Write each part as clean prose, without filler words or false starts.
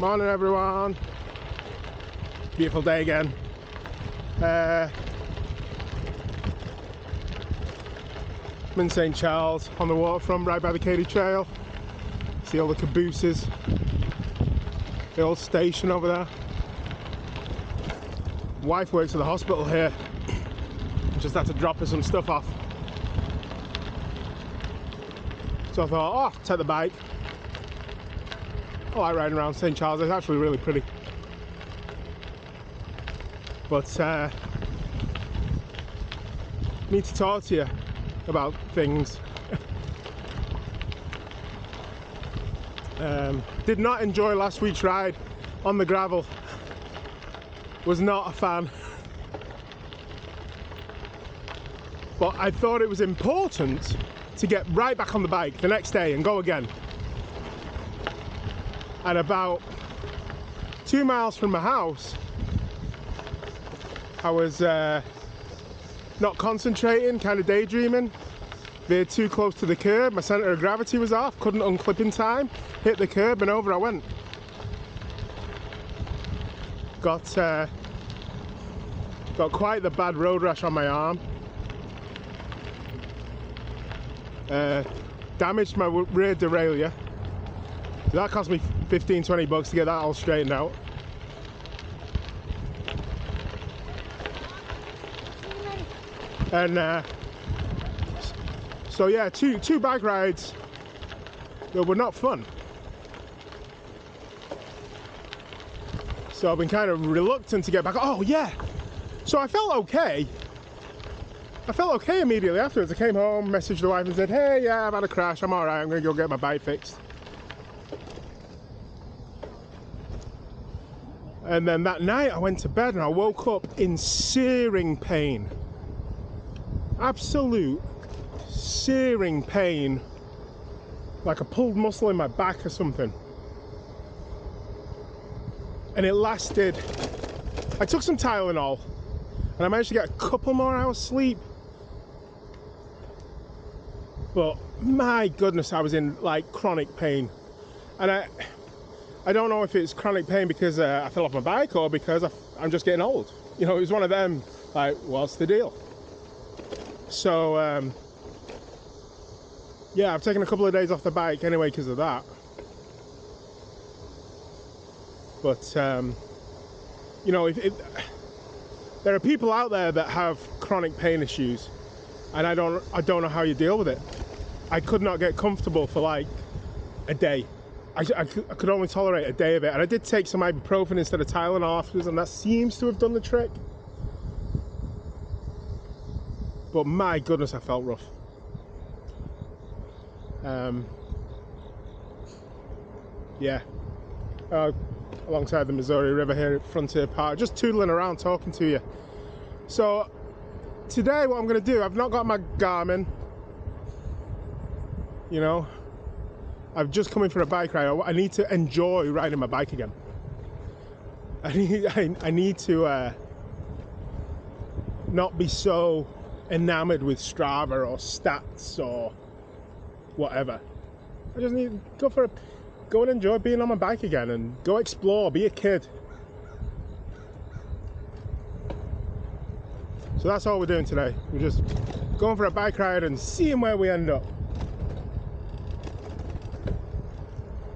Morning everyone. Beautiful day again. I'm in St. Charles on the waterfront right by the Katy Trail. See all the cabooses. The old station over there. Wife works at the hospital here. Just had to drop her some stuff off. So I thought, oh, take the bike. I like riding around St. Charles. It's actually really pretty. But need to talk to you about things. Did not enjoy last week's ride on the gravel. Was not a fan. But I thought it was important to get right back on the bike the next day and go again. And about 2 miles from my house, I was not concentrating, kind of daydreaming, veered too close to the curb, my centre of gravity was off, couldn't unclip in time, hit the curb and over I went. Got quite the bad road rash on my arm. Damaged my rear derailleur. That cost me 15-20 bucks to get that all straightened out. And so yeah, two bike rides that were not fun. So I've been kind of reluctant to get back. Oh yeah, so I felt okay. I felt okay immediately afterwards. I came home, messaged the wife and said, hey, yeah, I've had a crash, I'm alright, I'm gonna go get my bike fixed. And then that night I went to bed and I woke up in searing pain. Absolute searing pain. Like a pulled muscle in my back or something. And it lasted, I took some Tylenol and I managed to get a couple more hours sleep. But my goodness, I was in like chronic pain. And I don't know if it's chronic pain because I fell off my bike or because I'm just getting old. You know, it was one of them, like, what's the deal? So, yeah, I've taken a couple of days off the bike anyway because of that. But, you know, there are people out there that have chronic pain issues, and I don't know how you deal with it. I could not get comfortable for like a day. I could only tolerate a day of it, and I did take some ibuprofen instead of Tylenol afterwards, and that seems to have done the trick. But my goodness, I felt rough. Yeah, alongside the Missouri River here at Frontier Park, just tootling around talking to you. So today what I'm going to do, I've not got my Garmin, you know, I've just come in for a bike ride. I need to enjoy riding my bike again. I need to not be so enamored with Strava or stats or whatever. I just need to go and enjoy being on my bike again and go explore, be a kid. So that's all we're doing today. We're just going for a bike ride and seeing where we end up.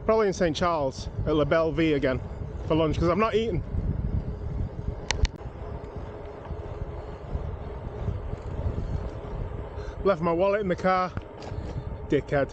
Probably in St. Charles at La Belle Vie again for lunch because I'm not eating. Left my wallet in the car. Dickhead.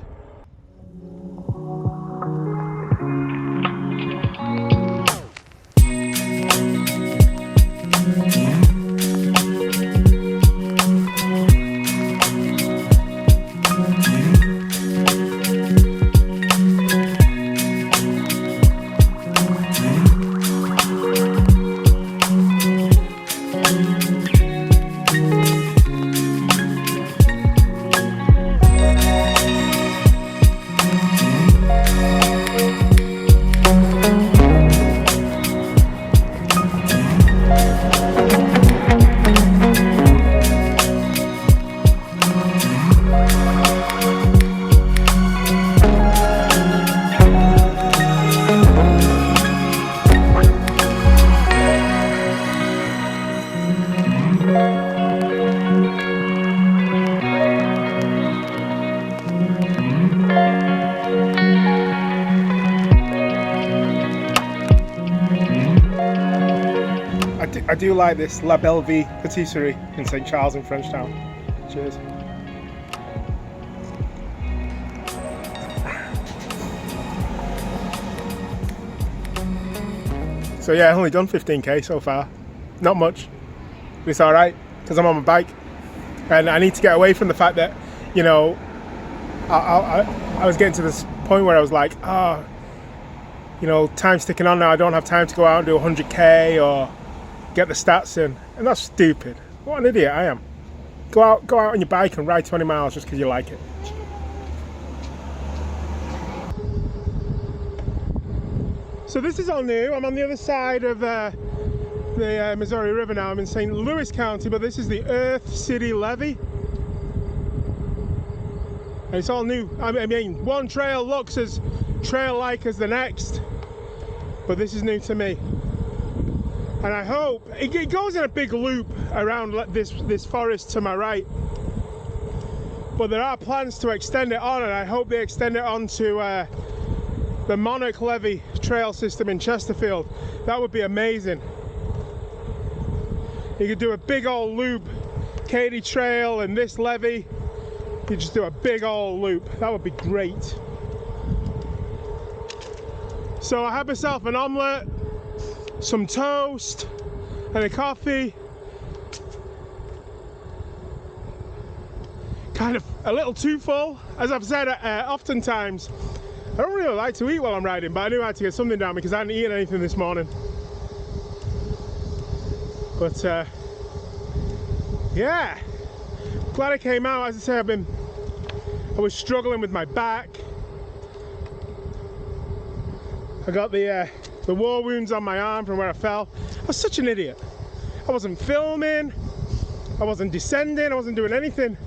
do like this La Belle Vie Patisserie in St. Charles in Frenchtown. Cheers. So yeah, I've only done 15k so far. Not much. But it's alright, because I'm on my bike. And I need to get away from the fact that, you know, I was getting to this point where I was like, oh, you know, time's ticking on now. I don't have time to go out and do 100k or get the stats in. And that's stupid. What an idiot I am. Go out on your bike and ride 20 miles just because you like it. So this is all new. I'm on the other side of the Missouri River now. I'm in St. Louis County, but this is the Earth City Levee. And it's all new. I mean, one trail looks as trail-like as the next, but this is new to me. And I hope it goes in a big loop around this forest to my right. But there are plans to extend it on, and I hope they extend it on to the Monarch Levee trail system in Chesterfield. That would be amazing. You could do a big old loop, Katy Trail and this levee. You just do a big old loop. That would be great. So I had myself an omelette, some toast, and a coffee. Kind of a little too full. As I've said oftentimes, I don't really like to eat while I'm riding, but I knew I had to get something down because I hadn't eaten anything this morning. But yeah, glad I came out. As I say, I was struggling with my back. I got the war wounds on my arm from where I fell. I was such an idiot. I wasn't filming, I wasn't descending, I wasn't doing anything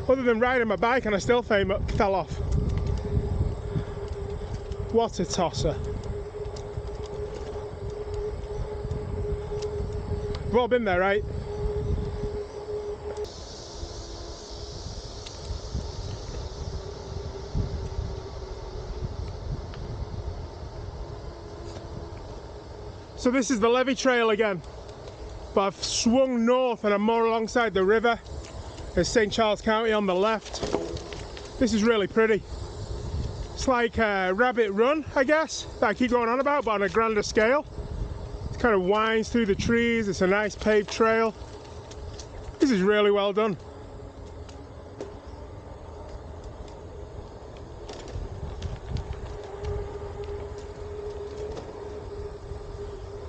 other than riding my bike, and I still fell off. What a tosser. We've all been there, right? So this is the Levee Trail again, but I've swung north and I'm more alongside the river. There's St. Charles County on the left. This is really pretty. It's like a Rabbit Run, I guess, that I keep going on about, but on a grander scale. It kind of winds through the trees. It's a nice paved trail. This is really well done.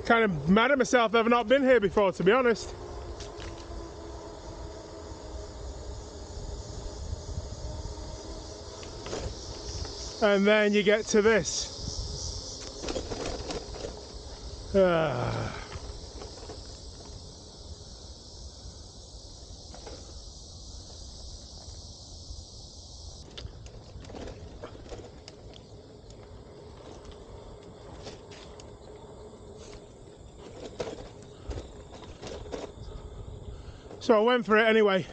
Kind of mad at myself that I've not been here before, to be honest. And then you get to this. So I went for it anyway.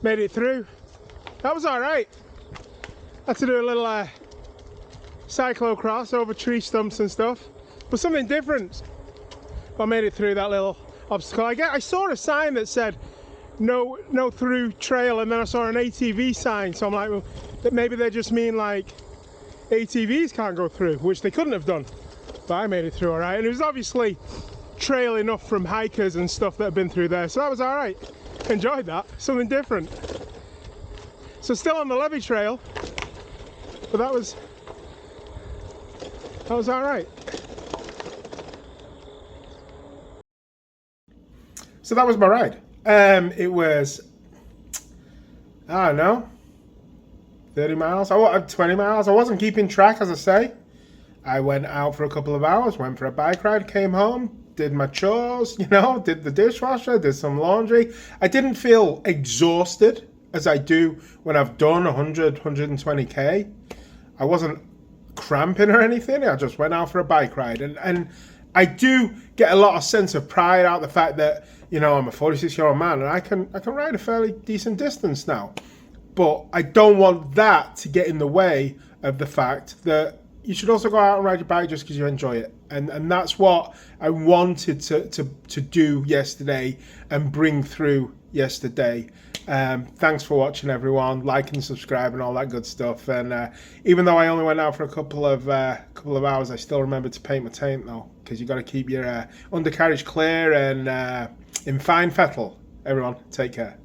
Made it through. That was all right. Had to do a little cyclo-cross over tree stumps and stuff, but something different. I made it through that little obstacle. I saw a sign that said no through trail, and then I saw an ATV sign, so I'm like, well, maybe they just mean like ATVs can't go through, which they couldn't have done. But I made it through all right, and it was obviously trail enough from hikers and stuff that have been through there, so that was all right. Enjoyed that, something different. So still on the Levee Trail, but that was all right. So that was my ride. It was, I don't know, 30 miles, 20 miles. I wasn't keeping track, as I say. I went out for a couple of hours, went for a bike ride, came home, did my chores, you know, did the dishwasher, did some laundry. I didn't feel exhausted as I do when I've done 100, 120k. I wasn't cramping or anything. I just went out for a bike ride, and I do get a lot of sense of pride out the fact that, you know, I'm a 46-year-old man and I can ride a fairly decent distance now. But I don't want that to get in the way of the fact that you should also go out and ride your bike just because you enjoy it. And that's what I wanted to do yesterday and bring through yesterday. Thanks for watching, everyone. Like and subscribe and all that good stuff. And even though I only went out for a couple of hours, I still remember to paint my taint though, because you got to keep your undercarriage clear and in fine fettle. Everyone, take care.